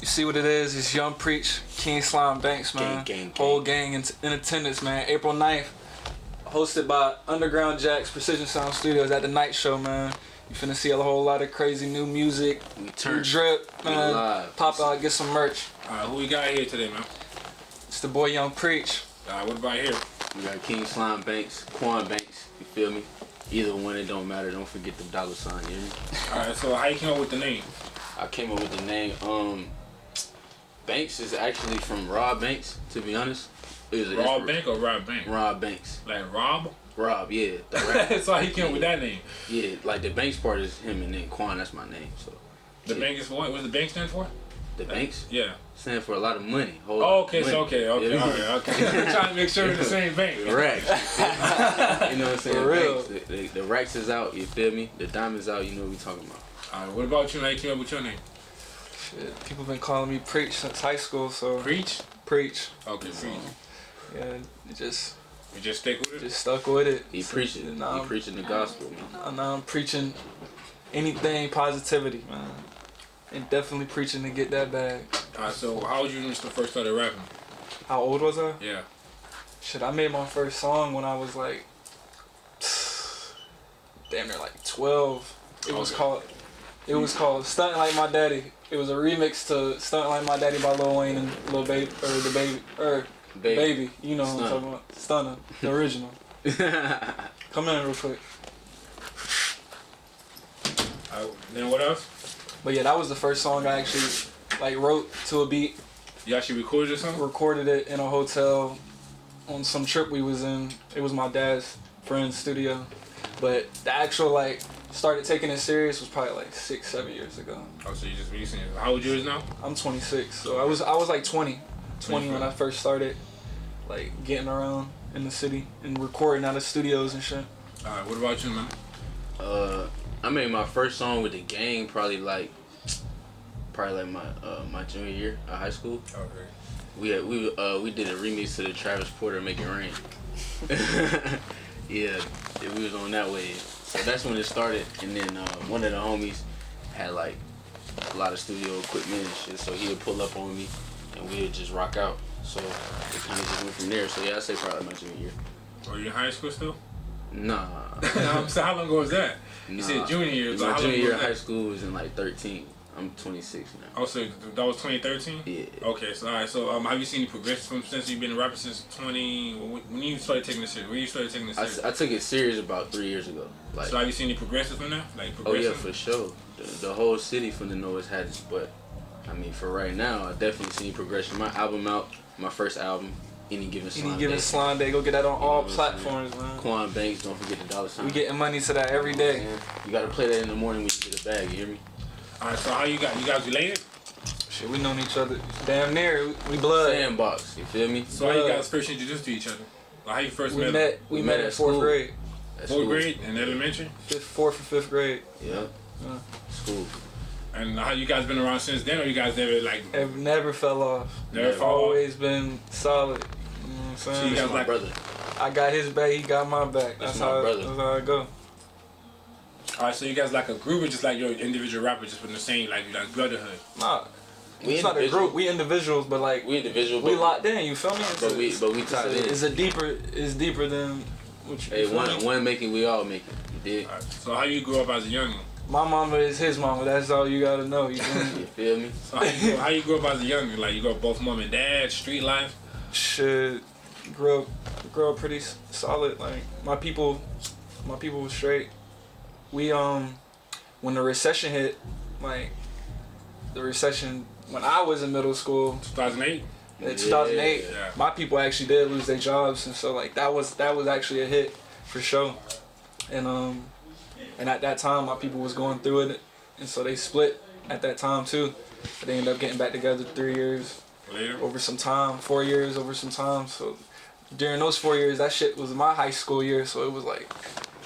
see what it is. It's Young Preach, King Slime Banks, man. Gang. Whole gang in attendance, man. April 9th, hosted by Underground Jacks, Precision Sound Studios at the night show, man. You finna see a whole lot of crazy new music. We turn drip, man. live. Pop out, get some merch. Who we got here today, man? It's the boy Young Preach. What about here? We got King Slime Banks, Kwon Banks. You feel me? Either one, it don't matter. Don't forget the $. You hear me? Alright, so how you came up with the name? I came up with the name. Banks is actually from Rob Banks. To be honest, it was Rob Bank or Rob Bank? Rob Banks. Like Rob? Rob, yeah. So how he came up with that name? Yeah, like the Banks part is him, and then Kwon, that's my name. So the bank is for what? What's the bank stand for? The Banks? Yeah. Stand for a lot of money. Okay, money. so okay, Yeah. alright, okay. I'm trying to make sure it's the same bank. Racks. You know what I'm saying? For real. Banks, the racks is out, you feel me? The diamonds out, you know what we talking about. Alright, what about you? How you came up with your name? Shit, people been calling me Preach since high school, so Preach? Preach. Okay, Preach. Yeah, it just You just stick with it? just stuck with it. He preaching. He preaching the gospel, man. Now I'm preaching anything positivity, man. And definitely preaching to get that bag. Alright, so how old you when you first started rapping? How old was I? Yeah. Shit, I made my first song when I was like, damn near like 12. It was called Stuntin' Like My Daddy. It was a remix to Stuntin' Like My Daddy by Lil Wayne and Lil Baby, or the Baby, or Baby. You know what I'm talking about? Stunner, the original. Come in real quick. Then what else? But yeah, that was the first song I actually like wrote to a beat. You actually recorded something? Recorded it in a hotel on some trip we was in. It was my dad's friend's studio. But the actual like started taking it serious was probably like 6-7 years ago. Oh, so you just recently. How old you is now? I'm 26, so I was like 20 when I first started like getting around in the city and recording out of studios and shit. Alright, what about you, man? I made my first song with the gang probably like my junior year of high school. Okay. We did a remix to the Travis Porter "Make It Rain." Yeah, we was on that way. So that's when it started. And then one of the homies had like a lot of studio equipment and shit, so he would pull up on me and we would just rock out. So it kind of just went from there. So yeah, I say probably my junior year. Are you in high school still? Nah. So how long ago was that? You Nah. said junior year. So My how junior long year ago of was high that? school was in like 13. I'm 26 now. Oh, so that was 2013? Yeah. Okay, so alright, so have you seen any progression since you've been a rapper since 20? When you started taking this serious? When you started taking this serious? I took it serious about 3 years ago. Like, So have you seen any progression from that? Like oh progression? yeah, for sure. The whole city from the know it's had it, but I mean for right now, I definitely seen progression. My album out, my first album, Any Given Slime Day. Go get that on all know what I'm platforms, man. Kwon Banks, don't forget the $. We getting money to that every day. You gotta play that in the morning when you get a bag. You hear me? Alright, so how you guys related? Shit, we known each other damn near. We blood. Sandbox. You feel me? So how you guys first introduced to each other? Like how you first met? We met at school. 4th grade. At Fourth school. grade in elementary? 4th or 5th grade. Yeah. Yeah. School. And how you guys been around since then, or you guys never like Have never fell off. never fall off? Always been solid. You know what I'm So saying? you That's guys my like brother. I got his back, he got my back. That's That's my how brother. that's how I go. Alright, so you guys like a group or just like your individual rapper just from the same like brotherhood? Nah. We It's not a individual. group, we individuals, but like We individual. we but- locked in, you feel me? But we tied in. It's deeper than what you Hey, feel me? one make it, we all make it. You dig? Alright, so how you grew up as a youngin'? My mama is his mama, that's all you gotta know, you feel me? You feel me? So how you grew up as a youngin'? Like you grew up both mom and dad, street life? Shit, grew up pretty solid. Like my people was straight. We when the recession hit, like the recession when I was in middle school 2008? in 2008, Yeah. my people actually did lose their jobs, and so like that was actually a hit for sure. And at that time, my people was going through it, and so they split at that time too. But they ended up getting back together 3 years. Later? Over some time, 4 years over some time. So during those 4 years, that shit was my high school year. So it was like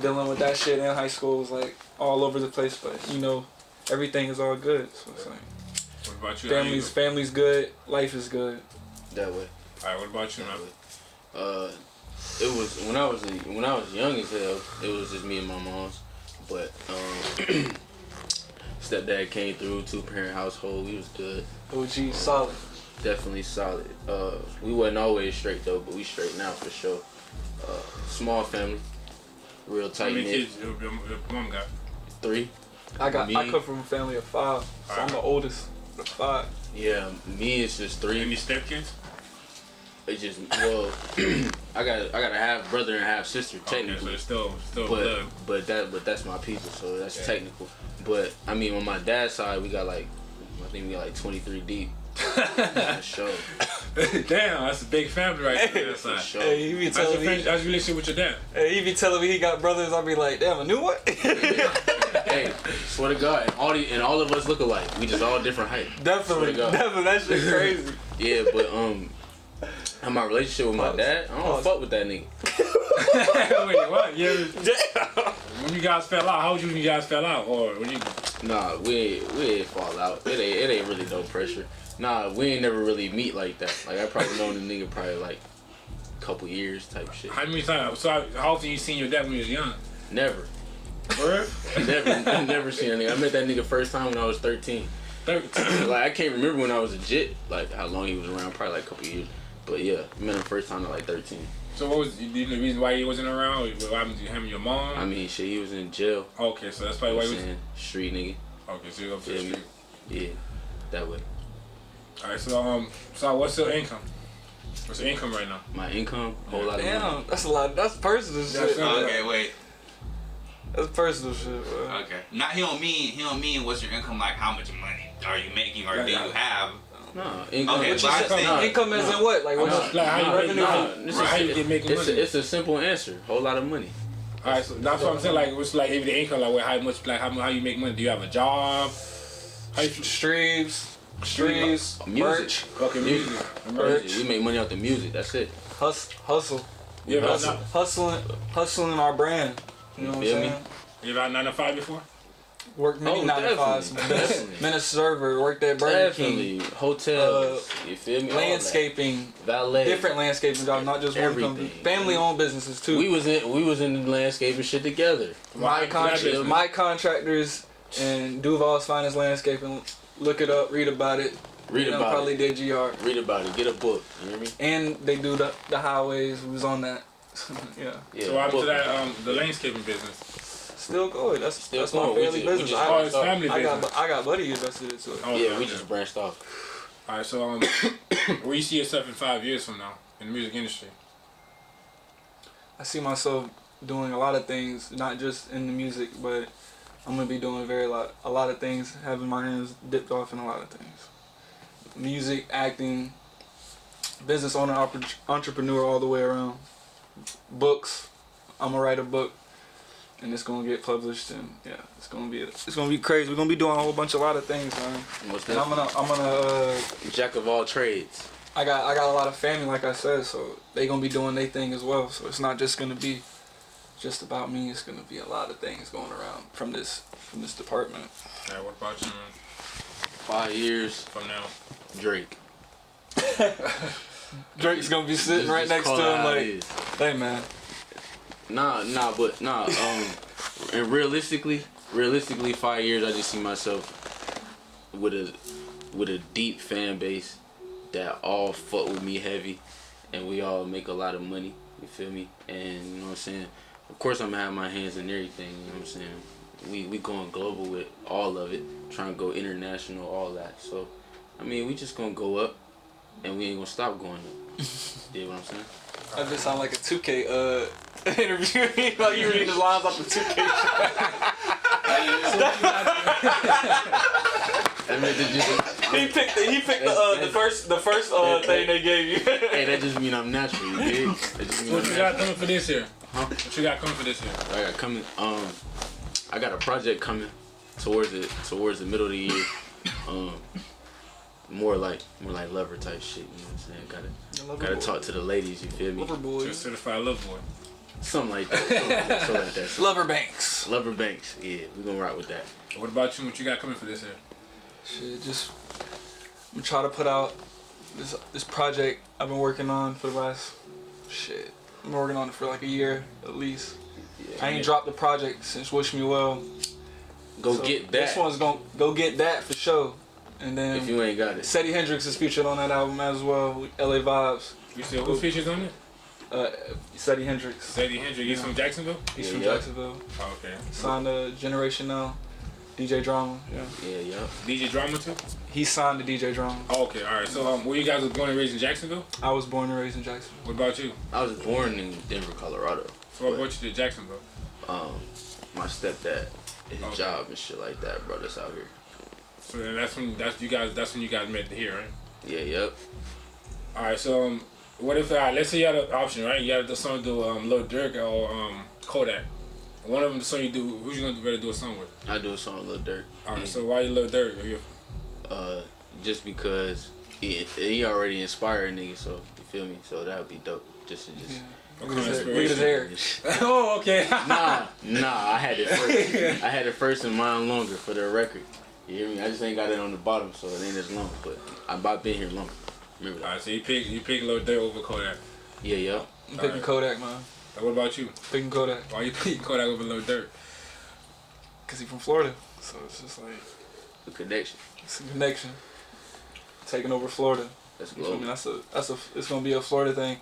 dealing with that shit in high school was like all over the place. But you know, everything is all good. So it's like What about you? family's good, life is good. That way. Alright, what about you, man? It was when I was young as hell. It was just me and my mom's. But Stepdad came through, 2-parent household. We was good. OG solid. Definitely solid. We wasn't always straight though, but we straight now for sure. Small family, real tight How many knit. kids your mom got? 3. I come from a family of 5, so I'm the oldest of 5. Yeah, me it's just 3. Any stepkids? It's just I got a half brother and half sister technically. Okay, so it's still blood. But that's my people, so that's technical. But I mean, on my dad's side, we got I think we got 23 deep. For sure. Damn, that's a big family right there. For sure. Hey, he be telling me. How's your relationship with your dad? Hey, he be telling me he got brothers. I be like, damn, a new one. Hey, swear to God, and all of us look alike. We just all different height. Definitely, that shit crazy. Yeah, but and my relationship with my dad, I don't fuck with that nigga. Wait, what? Yeah. Damn. When you guys fell out, how old you when you guys fell out, or when you? Nah, we ain't fall out. It ain't really no pressure. Nah, we ain't never really meet like that. Like I probably known the nigga probably a couple years type shit. How many times? So how often you seen your dad when you was young? Never. Word? never seen a nigga. I met that nigga first time when I was 13. 13. I can't remember when I was a jit, how long he was around, probably a couple years. But yeah, I met him first time at 13. So what was the reason why he wasn't around? What happened to him and your mom? I mean, shit, he was in jail. Okay, so that's probably why he was. Street nigga. Okay, so you up to the street. Yeah, that way. Alright, so what's your income? What's your income right now? My income, whole lot of money. Damn, that's a lot. That's personal shit. Okay, wait. That's personal shit, bro. Okay. Not he don't mean what's your income, like how much money are you making or do you have? No, income. Okay, What you but said, income is in what? Like what's Like how you revenue? how you get making money? It's a simple answer. Whole lot of money. Alright, so that's what I'm saying. Like, what's like if the income, like how much, like how you make money? Do you have a job? How you Streams, Music. merch, okay, music. Music. We make money off the music. That's it. hustle. You ever Hustling our brand. You know what I'm feel me? saying? you ever had 9 to 5 before? Worked many 9 to 5s. Definitely. Been a server. Worked at Burger King. Definitely. Hotels. You feel me? All Landscaping. that. Valet. Different landscaping jobs, not just one Everything. company. Family-owned businesses too. We was in the landscaping shit together. My contractors and Duval's Finest Landscaping. Look it up. Read about it. Read about probably it. did GR. Read about it. Get a book. You hear me? And they do the highways. We was on that. Yeah. So what happened to that the landscaping business? Still going. That's Still my going. We family just- we business. just- Oh, it's family I business. got buddy invested into it. Oh, Yeah, okay, we okay. just branched off. Alright, so where you see yourself in 5 years from now in the music industry? I see myself doing a lot of things, not just in the music, but I'm gonna be doing a lot of things, having my hands dipped off in a lot of things. Music, acting, business owner, entrepreneur, all the way around. Books. I'm gonna write a book, and it's gonna get published, and yeah, it's gonna be crazy. We're gonna be doing a lot of things, man. What's And that? I'm gonna. Jack of all trades. I got a lot of family, like I said, so they gonna be doing their thing as well. So it's not just gonna be just about me. It's gonna be a lot of things going around from this department. Yeah, what about you, man? 5 years. From now? Drake. Drake's gonna be sitting right Just next call to it him how it like, is. hey man. And realistically, 5 years, I just see myself with a deep fan base that all fuck with me heavy, and we all make a lot of money. You feel me? And you know what I'm saying. Of course, I'm gonna have my hands in everything. You know what I'm saying. We going global with all of it, trying to go international, all that. So, I mean, we just gonna go up, and we ain't gonna stop going up. You know what I'm saying? I just sound like a 2K interview. Like you reading the lines off the 2K. He picked the first thing they gave you. Hey, that just mean I'm natural, you dig? That just mean What I'm you got natural. coming for this year? Huh? What you got coming for this year? I got coming. I got a project coming towards the middle of the year. More like lover type shit. You know what I'm saying? Gotta talk to the ladies. You feel me? Lover boys. Just certified love boy. Something like that. Something like that. Lover banks. Lover Banks. Yeah, we gonna rock with that. What about you? What you got coming for this year? Shit, just I'm gonna try to put out this project I've been working on for the last shit. I've been working on it for like a year at least. Yeah. I ain't dropped the project since Wish Me Well. Go get that. This one's gonna go get that for sure. And then if you ain't got it. Seddy Hendrix is featured on that album as well. With LA Vibes. You said who features on it? Seddy Hendrix. Seddy Hendrix. He's from Jacksonville? He's from Jacksonville. Oh, okay. Signed to Generation Now. DJ Drama. Yeah. DJ Drama too? He signed to DJ Drama. Oh, okay, alright. So were you guys born and raised in Jacksonville? I was born and raised in Jacksonville. What about you? I was born in Denver, Colorado. So what brought you to Jacksonville? My stepdad, his job and shit like that brought us out here. So then that's when you guys met here, right? Yeah, yep. Alright, so what if let's say you had an option, right? You had the song to do Lil Durk or Kodak. One of them the song you do, who's you gonna rather do a song with? I do a song with Lil Durk. Alright, so why you Lil Durk? Just because he already inspired niggas, so you feel me? So that would be dope. Just What kind of Look at his hair. Oh, okay. Nah, I had it first. I had it first and mine longer for the record. You hear me? I just ain't got it on the bottom, so it ain't as long. But I've been here longer. Remember that? Alright, so you pick Lil Durk over Kodak. Yeah. I'm picking Kodak, man. What about you? Picking Kodak. Why you picking Kodak over Lil Durk? Cause he from Florida, so it's just like The connection. it's a connection. Taking over Florida. That's You feel global. me? It's gonna be a Florida thing.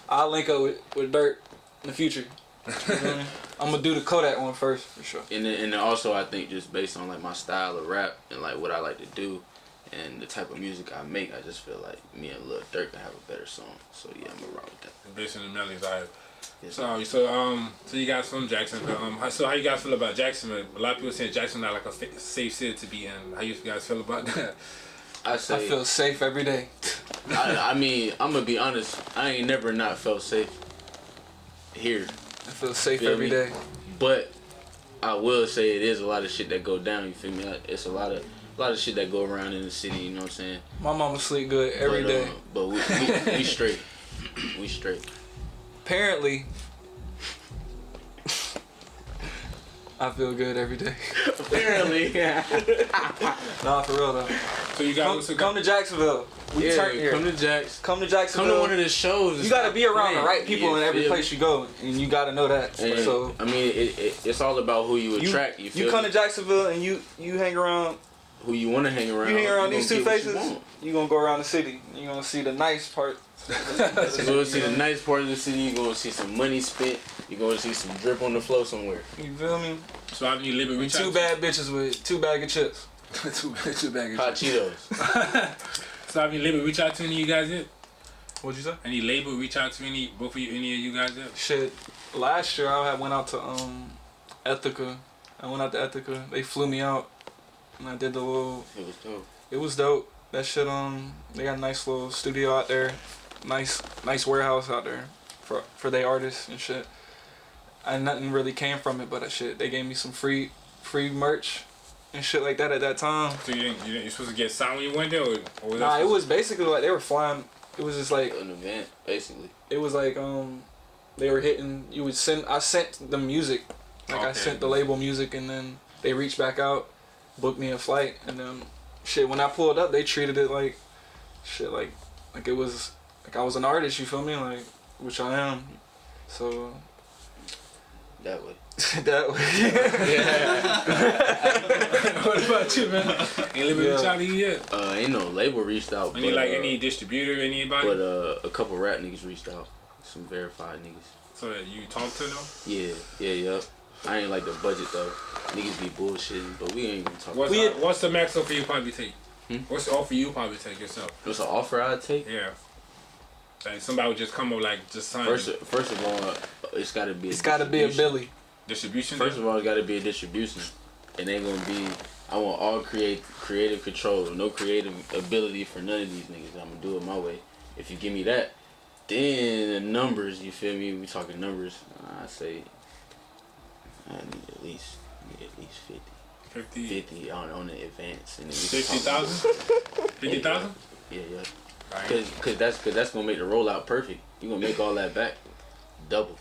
I'll link up with Dirt in the future. You feel me? I'm gonna do the Kodak one first for sure. And then also I think just based on like my style of rap and like what I like to do and the type of music I make, I just feel like me and Lil Durk can have a better song. So yeah, I'm gonna rock with that. Based on the melodies, alright. Yes. So you guys from Jacksonville. So how you guys feel about Jacksonville? A lot of people saying Jacksonville not like a safe city to be in. How you guys feel about that? I say I feel safe every day. I mean, I'm gonna be honest, I ain't never not felt safe here. I feel safe Feel every me? day. But I will say it is a lot of shit that go down, you feel me? It's a lot of shit that go around in the city, you know what I'm saying? My mama sleep good every day. But we straight. We straight. Apparently, I feel good every day. Apparently, yeah. Nah, for real though. So you guys Come to Jacksonville. We turn here. Come to Jax. Come to Come Jacksonville. to one of the shows. You gotta be around the right people in every feel place you go, and you gotta know that. me? And, So I mean, it's all about who you attract. You feel you come me? to Jacksonville and you hang around. Who you want to hang around. You hang around you these gonna two get what you faces. want. You gonna go around the city. You gonna see the nice part. You're gonna see the nice part of the city. You're gonna see some money spent. You're gonna see some drip on the floor somewhere. You feel me? So I need labor reach out. Two bad bitches with 2 bag of chips. two bag Hot Cheetos. So I need labor reach out to any of you guys yet? What'd you say? Any labor reach out to any of you guys yet? Shit. Last year I went out to Ethica. I went out to Ethica. They flew me out, and I did the little. It was dope. It was dope. That shit. They got a nice little studio out there. Nice warehouse out there for their artists and shit. And nothing really came from it, but that shit. They gave me some free merch and shit like that at that time. So you supposed to get signed when you went there, or was Nah, that it was basically like they were flying. It was just like An event, basically. it was like they were hitting. I sent them music, like I Okay. sent the label music, and then they reached back out, booked me a flight, and then shit. When I pulled up, they treated it like shit, like it was like I was an artist. You feel me? Like which I am. So That way. that way. What about you, man? Any labor reach out to you yet? Ain't no label reached out. Any but, any distributor, anybody? But a couple rap niggas reached out. Some verified niggas. So that you talk to them? Yeah. I ain't like the budget though. Niggas be bullshitting, but we ain't gonna talk. What's the max offer you probably take? What's the offer you probably take yourself? What's an offer I'd take? Yeah. Like somebody would just come up like just sign First of all, it's gotta be. It's gotta be a Billy. distribution. First of all, it's gotta be a distribution. It ain't gonna be. I want all creative control, no creative ability for none of these niggas. I'm gonna do it my way. If you give me that, then the numbers. You feel me? We talking numbers. I say I need at least 50 on the advance. And then we can talk 50,000? 50,000? Yeah. Cause that's gonna make the rollout perfect. You gonna make all that back double.